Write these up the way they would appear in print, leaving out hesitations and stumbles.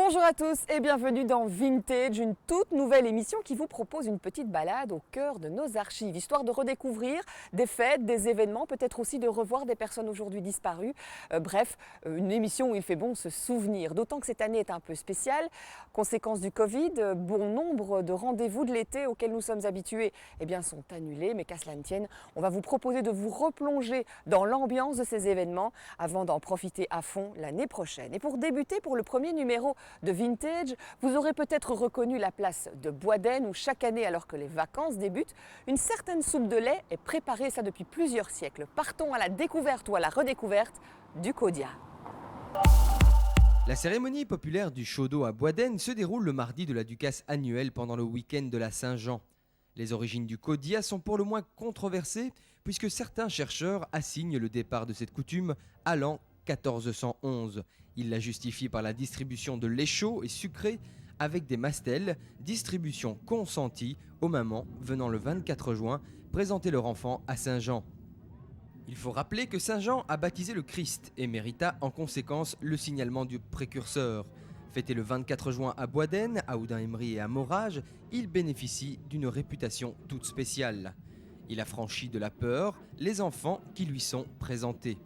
Bonjour à tous et bienvenue dans Vintage, une toute nouvelle émission qui vous propose une petite balade au cœur de nos archives, histoire de redécouvrir des fêtes, des événements, peut-être aussi de revoir des personnes aujourd'hui disparues. Bref, une émission où il fait bon se souvenir, d'autant que cette année est un peu spéciale. Conséquence du Covid, bon nombre de rendez-vous de l'été auxquels nous sommes habitués sont annulés, mais qu'à cela ne tienne, on va vous proposer de vous replonger dans l'ambiance de ces événements avant d'en profiter à fond l'année prochaine. Et pour débuter, pour le premier numéro de Vintage, vous aurez peut-être reconnu la place de Boisdaine où chaque année, alors que les vacances débutent, une certaine soupe de lait est préparée, ça depuis plusieurs siècles. Partons à la découverte ou à la redécouverte du Codia. La cérémonie populaire du chaud d'eau à Boisdaine se déroule le mardi de la Ducasse annuelle pendant le week-end de la Saint-Jean. Les origines du Codia sont pour le moins controversées puisque certains chercheurs assignent le départ de cette coutume à l'an 1411. Il la justifie par la distribution de lait chaud et sucré avec des mastelles, distribution consentie aux mamans venant le 24 juin présenter leur enfant à Saint-Jean. Il faut rappeler que Saint-Jean a baptisé le Christ et mérita en conséquence le signalement du précurseur. Fêté le 24 juin à Boisdaine, à Oudin-Emery et à Morage, il bénéficie d'une réputation toute spéciale. Il affranchit de la peur les enfants qui lui sont présentés.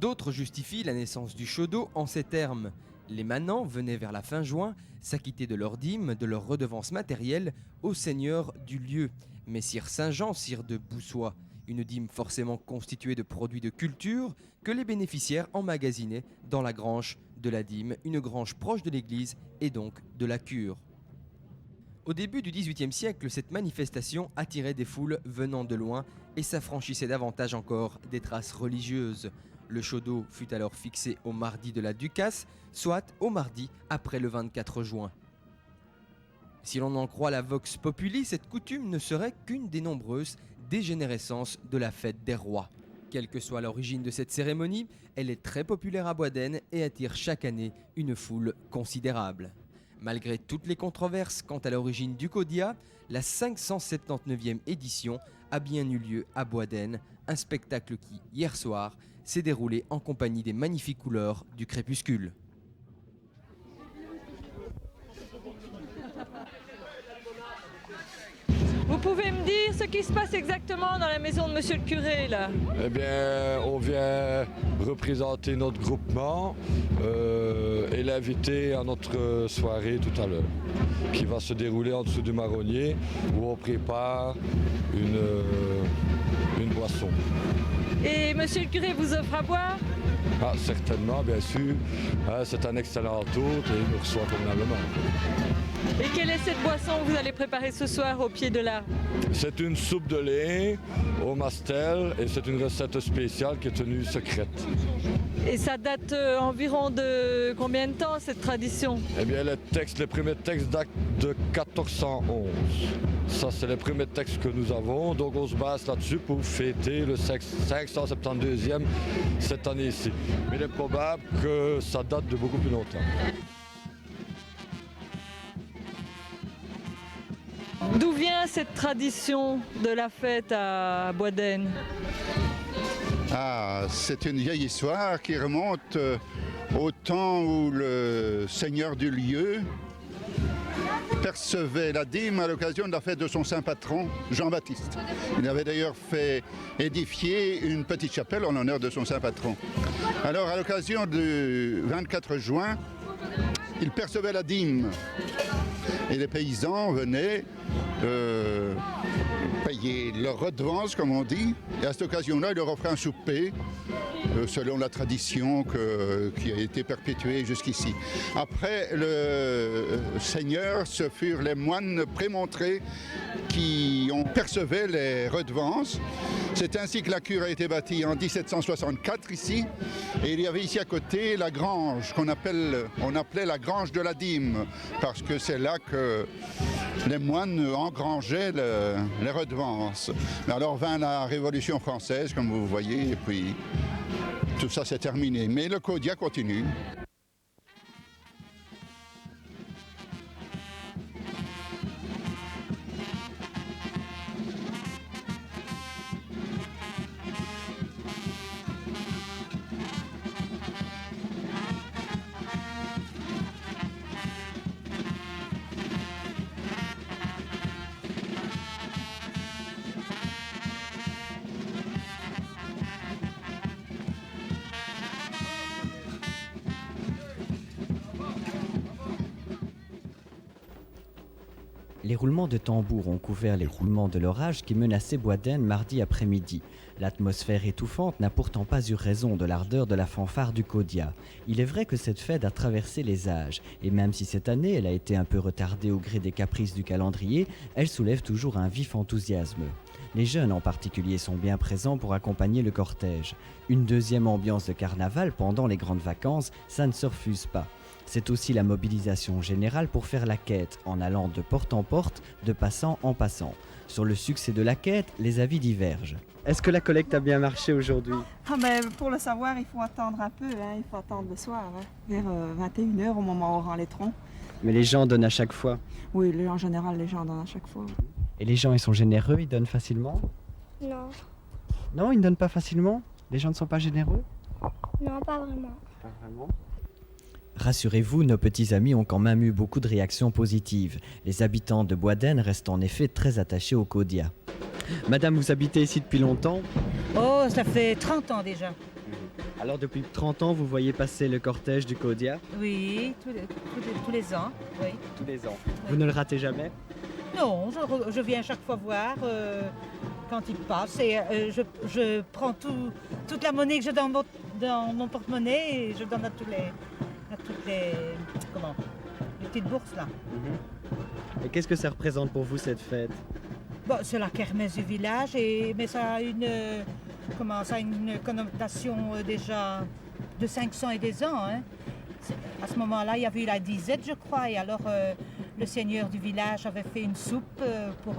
D'autres justifient la naissance du chaud d'eau en ces termes. Les manants venaient vers la fin juin s'acquitter de leurs dîmes, de leurs redevances matérielles au seigneur du lieu, Messire Saint-Jean, sire de Boussois, une dîme forcément constituée de produits de culture que les bénéficiaires emmagasinaient dans la grange de la dîme, une grange proche de l'église et donc de la cure. Au début du XVIIIe siècle, cette manifestation attirait des foules venant de loin et s'affranchissait davantage encore des traces religieuses. Le chaud d'eau fut alors fixé au mardi de la Ducasse, soit au mardi après le 24 juin. Si l'on en croit la Vox Populi, cette coutume ne serait qu'une des nombreuses dégénérescences de la fête des rois. Quelle que soit l'origine de cette cérémonie, elle est très populaire à Boisdaine et attire chaque année une foule considérable. Malgré toutes les controverses quant à l'origine du Codia, la 579e édition a bien eu lieu à Boisdaine, un spectacle qui, hier soir, s'est déroulé en compagnie des magnifiques couleurs du crépuscule. Vous pouvez me dire ce qui se passe exactement dans la maison de monsieur le curé là? Eh bien, on vient représenter notre groupement et l'inviter à notre soirée tout à l'heure, qui va se dérouler en dessous du marronnier, où on prépare une boisson. Et monsieur le curé vous offre à boire? Ah, certainement, bien sûr. C'est un excellent hôte et il nous reçoit convenablement. Et quelle est cette boisson que vous allez préparer ce soir au pied de l'arbre? C'est une soupe de lait au mastel et c'est une recette spéciale qui est tenue secrète. Et ça date environ de combien de temps cette tradition? Eh bien, les premiers textes datent de 1411. Ça, c'est les premiers textes que nous avons. Donc, on se base là-dessus pour fêter le 572e cette année-ci. Mais il est probable que ça date de beaucoup plus longtemps. D'où vient cette tradition de la fête à Boisdaine? C'est une vieille histoire qui remonte au temps où le seigneur du lieu percevait la dîme à l'occasion de la fête de son saint patron, Jean-Baptiste. Il avait d'ailleurs fait édifier une petite chapelle en l'honneur de son saint patron. Alors, à l'occasion du 24 juin, il percevait la dîme et les paysans venaient payer leur redevance, comme on dit, et à cette occasion-là, il leur offrait un souper selon la tradition qui a été perpétuée jusqu'ici. Après, le Seigneur, ce furent les moines prémontrés qui ont percevé les redevances. C'est ainsi que la cure a été bâtie en 1764 ici, et il y avait ici à côté la grange on appelait la grange de la dîme, parce que c'est là que les moines engrangeaient les redevances. Mais alors vint la Révolution française, comme vous voyez, et puis tout ça s'est terminé. Mais le Codia continue. Les roulements de tambour ont couvert les roulements de l'orage qui menaçait Boisden mardi après-midi. L'atmosphère étouffante n'a pourtant pas eu raison de l'ardeur de la fanfare du Codia. Il est vrai que cette fête a traversé les âges, et même si cette année elle a été un peu retardée au gré des caprices du calendrier, elle soulève toujours un vif enthousiasme. Les jeunes en particulier sont bien présents pour accompagner le cortège. Une deuxième ambiance de carnaval pendant les grandes vacances, ça ne se refuse pas. C'est aussi la mobilisation générale pour faire la quête, en allant de porte en porte, de passant en passant. Sur le succès de la quête, les avis divergent. Est-ce que la collecte a bien marché aujourd'hui? Pour le savoir, il faut attendre un peu, il faut attendre le soir, vers 21h au moment où on rend les troncs. Mais les gens donnent à chaque fois. Oui, en général, les gens donnent à chaque fois. Et les gens, ils sont généreux, ils donnent facilement? Non, Non, ils ne donnent pas facilement? Les gens ne sont pas généreux? non, pas vraiment. Pas vraiment. Rassurez-vous, nos petits amis ont quand même eu beaucoup de réactions positives. Les habitants de Boisden restent en effet très attachés au Codia. Madame, vous habitez ici depuis longtemps? Oh, ça fait 30 ans déjà. Alors depuis 30 ans, vous voyez passer le cortège du Codia? Oui, tous les ans. Oui. Tous les ans. Vous ne le ratez jamais? Non, je viens chaque fois voir quand il passe et je prends toute la monnaie que j'ai dans mon porte-monnaie et je donne à toutes les petites bourses là. Et qu'est-ce que ça représente pour vous cette fête? Bon, c'est la kermesse du village, mais ça a une connotation déjà de 500 et des ans. À ce moment-là, il y avait eu la disette, je crois, et alors le seigneur du village avait fait une soupe pour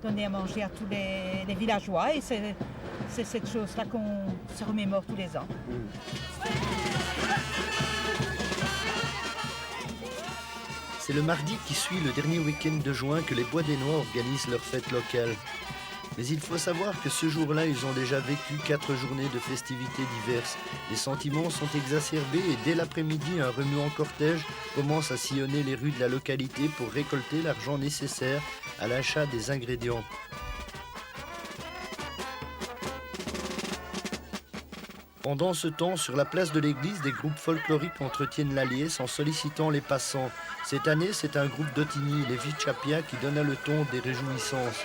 donner à manger à tous les villageois, et c'est cette chose-là qu'on se remémore tous les ans. C'est le mardi qui suit le dernier week-end de juin que les Boisdenois organisent leur fête locale. Mais il faut savoir que ce jour-là, ils ont déjà vécu 4 journées de festivités diverses. Les sentiments sont exacerbés et dès l'après-midi, un remuant cortège commence à sillonner les rues de la localité pour récolter l'argent nécessaire à l'achat des ingrédients. Pendant ce temps, sur la place de l'église, des groupes folkloriques entretiennent la liesse en sollicitant les passants. Cette année, c'est un groupe d'Otigny, les Vichapia, qui donna le ton des réjouissances.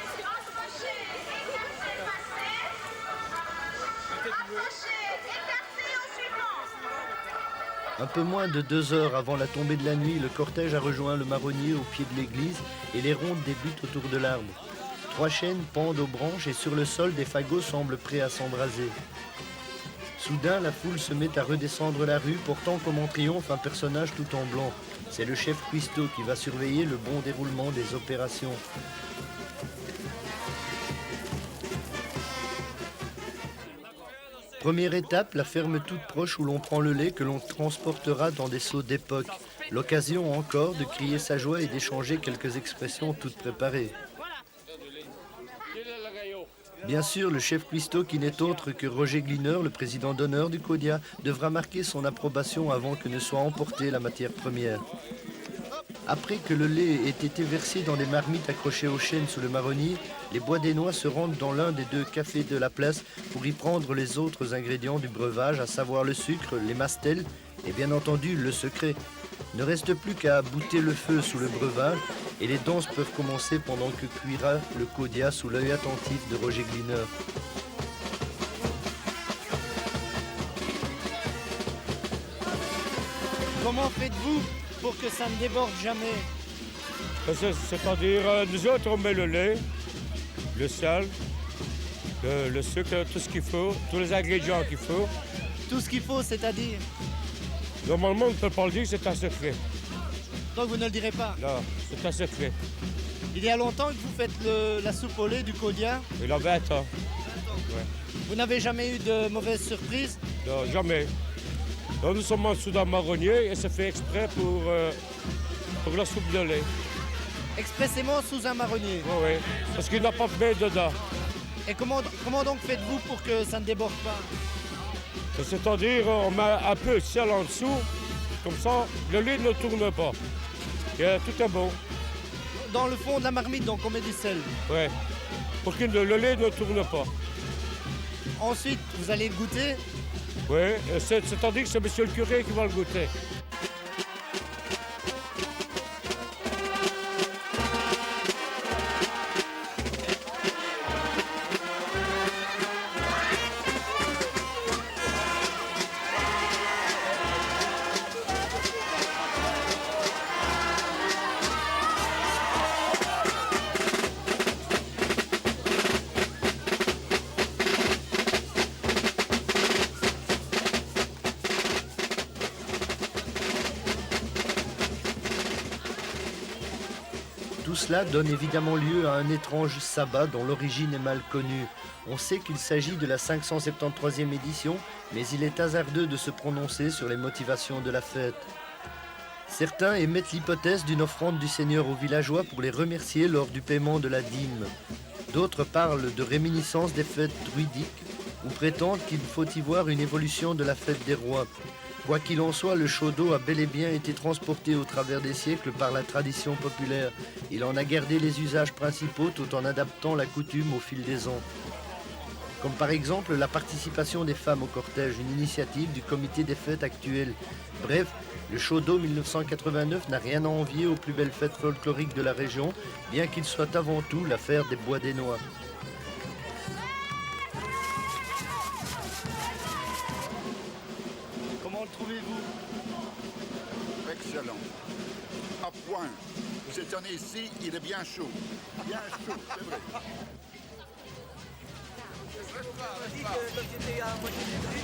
Un peu moins de 2 heures avant la tombée de la nuit, le cortège a rejoint le marronnier au pied de l'église et les rondes débutent autour de l'arbre. 3 chaînes pendent aux branches et sur le sol, des fagots semblent prêts à s'embraser. Soudain, la foule se met à redescendre la rue, portant comme en triomphe un personnage tout en blanc. C'est le chef cuistot qui va surveiller le bon déroulement des opérations. Première étape, la ferme toute proche où l'on prend le lait que l'on transportera dans des seaux d'époque. L'occasion encore de crier sa joie et d'échanger quelques expressions toutes préparées. Bien sûr, le chef cuistot, qui n'est autre que Roger Gliner, le président d'honneur du Codia, devra marquer son approbation avant que ne soit emportée la matière première. Après que le lait ait été versé dans des marmites accrochées aux chaînes sous le marronnier, les Boisdenois se rendent dans l'un des 2 cafés de la place pour y prendre les autres ingrédients du breuvage, à savoir le sucre, les mastelles et bien entendu le secret. Ne reste plus qu'à bouter le feu sous le breuvage et les danses peuvent commencer pendant que cuira le Codia sous l'œil attentif de Roger Gliner. Comment faites-vous pour que ça ne déborde jamais? C'est-à-dire, nous autres, on met le lait, le sel, le sucre, tout ce qu'il faut, tous les ingrédients qu'il faut. Tout ce qu'il faut, c'est-à-dire? Normalement, on ne peut pas le dire, c'est un secret. Donc vous ne le direz pas? Non, c'est un secret. Il y a longtemps que vous faites la soupe au lait du Codia? Il a 20 ans. Ouais. Vous n'avez jamais eu de mauvaises surprises? Non, jamais. Donc, nous sommes en dessous d'un marronnier et c'est fait exprès pour la soupe de lait. Expressément sous un marronnier? Oui, oui, parce qu'il n'a pas de bain dedans. Et comment donc faites-vous pour que ça ne déborde pas? C'est-à-dire, on met un peu de sel en dessous, comme ça, le lait ne tourne pas. Et tout est bon. Dans le fond de la marmite, donc on met du sel? Oui, pour que le lait ne tourne pas. Ensuite, vous allez le goûter? Oui, c'est-à-dire que c'est monsieur le curé qui va le goûter. Tout cela donne évidemment lieu à un étrange sabbat dont l'origine est mal connue. On sait qu'il s'agit de la 573e édition, mais il est hasardeux de se prononcer sur les motivations de la fête. Certains émettent l'hypothèse d'une offrande du Seigneur aux villageois pour les remercier lors du paiement de la dîme. D'autres parlent de réminiscence des fêtes druidiques ou prétendent qu'il faut y voir une évolution de la fête des rois. Quoi qu'il en soit, le chaud d'eau a bel et bien été transporté au travers des siècles par la tradition populaire. Il en a gardé les usages principaux tout en adaptant la coutume au fil des ans. Comme par exemple la participation des femmes au cortège, une initiative du comité des fêtes actuel. Bref, le chaud d'eau 1989 n'a rien à envier aux plus belles fêtes folkloriques de la région, bien qu'il soit avant tout l'affaire des Boisdénois. Comment le trouvez-vous? Excellent. À point. Cette année-ci, il est bien chaud. Bien chaud, c'est vrai. On dit que quand il était à moitié détruit,